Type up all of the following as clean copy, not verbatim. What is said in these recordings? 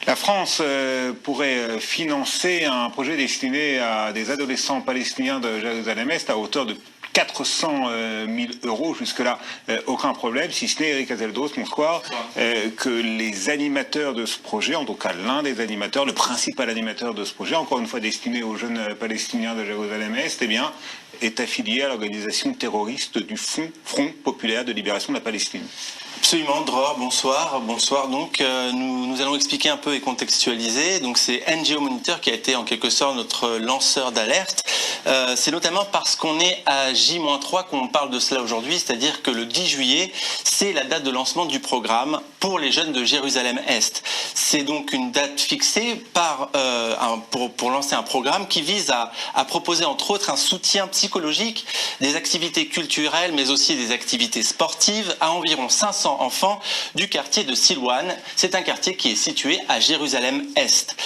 La France pourrait financer un projet destiné à des adolescents palestiniens de Jérusalem-Est à hauteur de 400 000 euros. Jusque-là, aucun problème, si ce n'est, Eric Azeldos, bonsoir, que les animateurs de ce projet, en tout cas l'un des animateurs, le principal animateur de ce projet, encore une fois destiné aux jeunes palestiniens de Jérusalem-Est, eh bien, est affilié à l'organisation terroriste du Front populaire de libération de la Palestine. Absolument, Dror, bonsoir. Bonsoir. Donc, nous allons expliquer un peu et contextualiser. Donc, c'est NGO Monitor qui a été en quelque sorte notre lanceur d'alerte. C'est notamment parce qu'on est à J-3 qu'on parle de cela aujourd'hui, c'est-à-dire que le 10 juillet, c'est la date de lancement du programme pour les jeunes de Jérusalem-Est. C'est donc une date fixée pour lancer un programme qui vise à proposer entre autres un soutien psychologique, des activités culturelles, mais aussi des activités sportives à environ 500 enfants du quartier de Silwan. C'est un quartier qui est situé à Jérusalem-Est.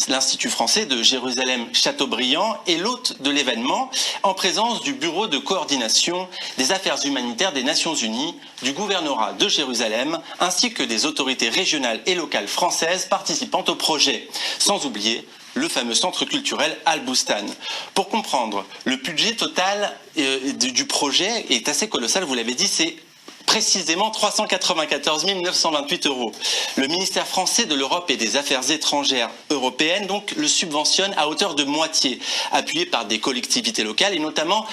L'Institut français de Jérusalem-Châteaubriand est l'hôte de l'événement en présence du Bureau de coordination des affaires humanitaires des Nations Unies, du gouvernorat de Jérusalem, ainsi que des autorités régionales et locales françaises participant au projet. Sans oublier le fameux centre culturel Al-Boustan. Pour comprendre, le budget total du projet est assez colossal, vous l'avez dit, c'est précisément 394 928 euros. Le ministère français de l'Europe et des Affaires étrangères européennes donc le subventionne à hauteur de moitié, appuyé par des collectivités locales et notamment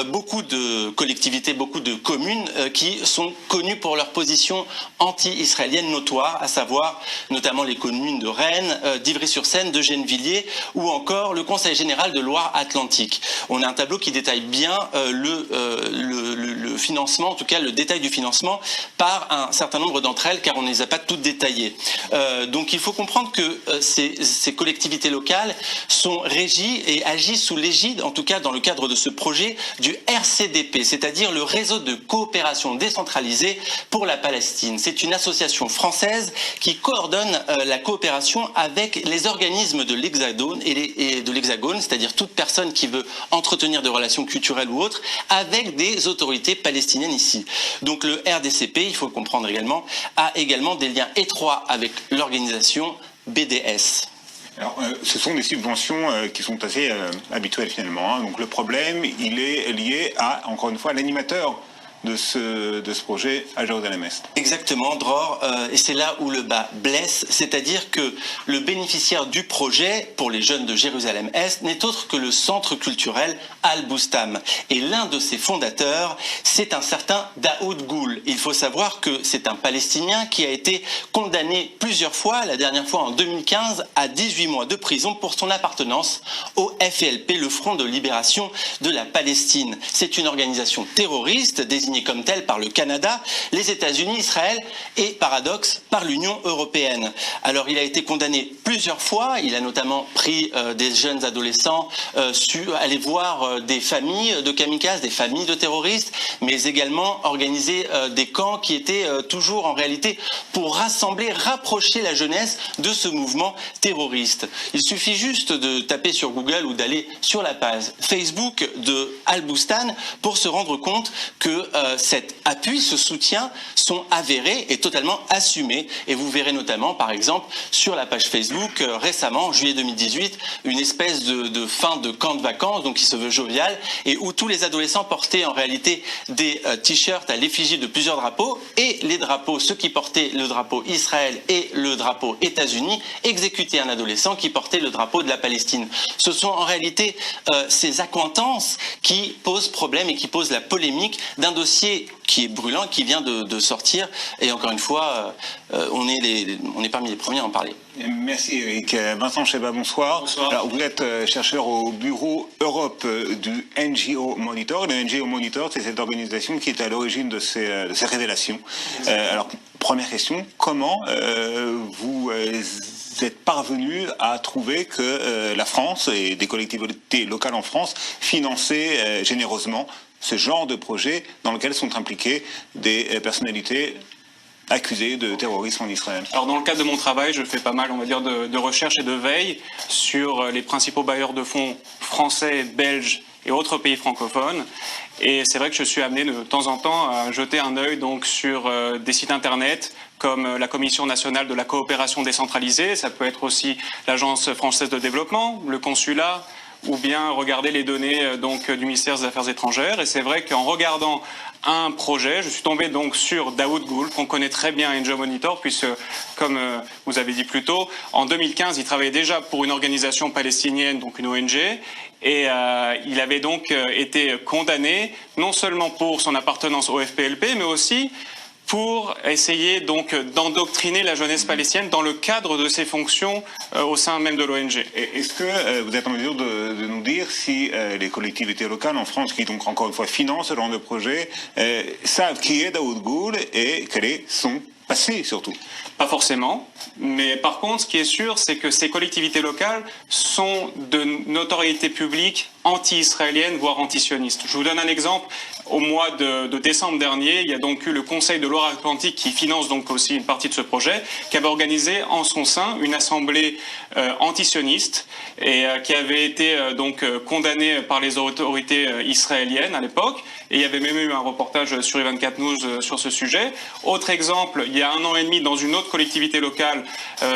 beaucoup de collectivités, beaucoup de communes qui sont connues pour leur position anti-israélienne notoire, à savoir notamment les communes de Rennes, d'Ivry-sur-Seine, de Gennevilliers ou encore le Conseil général de Loire-Atlantique. On a un tableau qui détaille bien le financement, en tout cas le détail du financement par un certain nombre d'entre elles, car on ne les a pas toutes détaillées. Donc il faut comprendre que ces collectivités locales sont régies et agissent sous l'égide, en tout cas dans le cadre de ce projet, du RCDP, c'est-à-dire le réseau de coopération décentralisée pour la Palestine. C'est une association française qui coordonne la coopération avec les organismes de l'Hexagone c'est-à-dire toute personne qui veut entretenir des relations culturelles ou autres avec des autorités palestiniennes ici. Donc le RDCP, il faut le comprendre également, a également des liens étroits avec l'organisation BDS. Alors, ce sont des subventions qui sont assez habituelles finalement. Donc le problème, il est lié à, encore une fois, l'animateur de ce projet à Jérusalem-Est. Exactement, Dror, et c'est là où le bas blesse, c'est-à-dire que le bénéficiaire du projet pour les jeunes de Jérusalem-Est n'est autre que le centre culturel Al-Boustan. Et l'un de ses fondateurs, c'est un certain Daoud Goul. Il faut savoir que c'est un Palestinien qui a été condamné plusieurs fois, la dernière fois en 2015, à 18 mois de prison pour son appartenance au FLP, le Front de libération de la Palestine. C'est une organisation terroriste désignée comme telle par le Canada, les États-Unis, Israël et, paradoxe, par l'Union européenne. Alors il a été condamné plusieurs fois, il a notamment pris des jeunes adolescents, aller voir des familles de kamikazes, des familles de terroristes, mais également organiser des camps qui étaient toujours en réalité pour rassembler, rapprocher la jeunesse de ce mouvement terroriste. Il suffit juste de taper sur Google ou d'aller sur la page Facebook de Al-Boustan pour se rendre compte que cet appui, ce soutien sont avérés et totalement assumés. Et vous verrez notamment, par exemple, sur la page Facebook, récemment, en juillet 2018, une espèce de fin de camp de vacances, donc qui se veut jovial, et où tous les adolescents portaient en réalité des t-shirts à l'effigie de plusieurs drapeaux, et les drapeaux, ceux qui portaient le drapeau Israël et le drapeau États-Unis, exécutaient un adolescent qui portait le drapeau de la Palestine. Ce sont en réalité ces accointances qui posent problème et qui posent la polémique d'un dossier qui est brûlant, qui vient de sortir. Et encore une fois, on est parmi les premiers à en parler. Merci Eric. Vincent Cheba, bonsoir. Bonsoir. Alors, vous êtes chercheur au bureau Europe du NGO Monitor. Le NGO Monitor, c'est cette organisation qui est à l'origine de ces révélations. Alors, première question, comment vous êtes parvenu à trouver que la France et des collectivités locales en France finançaient généreusement ce genre de projet dans lequel sont impliquées des personnalités accusées de terrorisme en Israël? Alors dans le cadre de mon travail, je fais pas mal, on va dire, de recherche et de veille sur les principaux bailleurs de fonds français, belges et autres pays francophones. Et c'est vrai que je suis amené de temps en temps à jeter un œil donc sur des sites internet comme la Commission nationale de la coopération décentralisée, ça peut être aussi l'Agence française de développement, le consulat, ou bien regarder les données donc du ministère des Affaires étrangères. Et c'est vrai qu'en regardant un projet, je suis tombé donc sur Daoud Goul, qu'on connaît très bien à NGO Monitor, puisque, comme vous avez dit plus tôt, en 2015, il travaillait déjà pour une organisation palestinienne, donc une ONG, et il avait donc été condamné, non seulement pour son appartenance au FPLP, mais aussi pour essayer donc d'endoctriner la jeunesse palestinienne dans le cadre de ses fonctions au sein même de l'ONG. Est-ce que vous êtes en mesure de nous dire si les collectivités locales en France, qui donc encore une fois financent ce genre de projet, savent qui est Daoud Goul et quel est son passé surtout? Pas forcément, mais par contre, ce qui est sûr, c'est que ces collectivités locales sont de notoriété publique anti-israélienne, voire anti-sioniste. Je vous donne un exemple. Au mois de décembre dernier, il y a donc eu le Conseil de Loire-Atlantique qui finance donc aussi une partie de ce projet, qui avait organisé en son sein une assemblée anti-sioniste et qui avait été donc condamnée par les autorités israéliennes à l'époque. Et il y avait même eu un reportage sur I24 News sur ce sujet. Autre exemple, il y a 1 an et demi, dans une autre collectivité locale,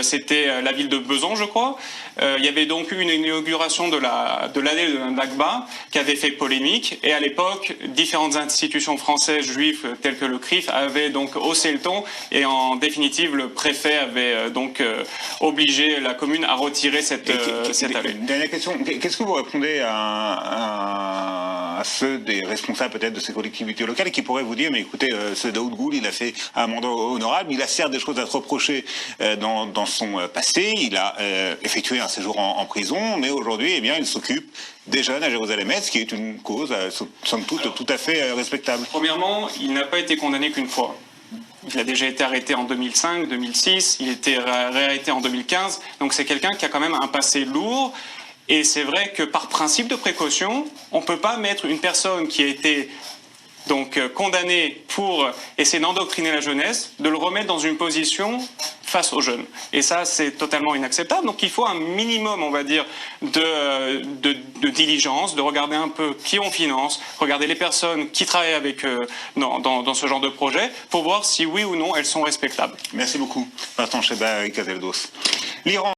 c'était la ville de Besançon, je crois. Il y avait donc eu une inauguration de l'année de Nakba qui avait fait polémique. Et à l'époque, différentes institutions françaises juives telles que le CRIF avaient donc haussé le ton. Et en définitive, le préfet avait donc obligé la commune à retirer cette allée. Dernière question, qu'est-ce que vous répondez à ceux des responsables peut-être de ces collectivités locales qui pourraient vous dire, mais écoutez, ce Daoud Goul, il a fait un mandat honorable, il a certes des choses à se reprocher dans son passé, il a effectué un séjour en prison, mais aujourd'hui, eh bien, il s'occupe des jeunes à Jérusalem-Est, ce qui est une cause, somme toute, tout à fait respectable. Premièrement, il n'a pas été condamné qu'une fois. Il a déjà été arrêté en 2005, 2006, il a été réarrêté en 2015, donc c'est quelqu'un qui a quand même un passé lourd. Et c'est vrai que par principe de précaution, on ne peut pas mettre une personne qui a été donc condamnée pour essayer d'endoctriner la jeunesse, de le remettre dans une position face aux jeunes. Et ça, c'est totalement inacceptable. Donc il faut un minimum, on va dire, de diligence, de regarder un peu qui on finance, regarder les personnes qui travaillent avec dans ce genre de projet, pour voir si oui ou non elles sont respectables. Merci beaucoup, Vincent Cheba et Caseldos. L'Iran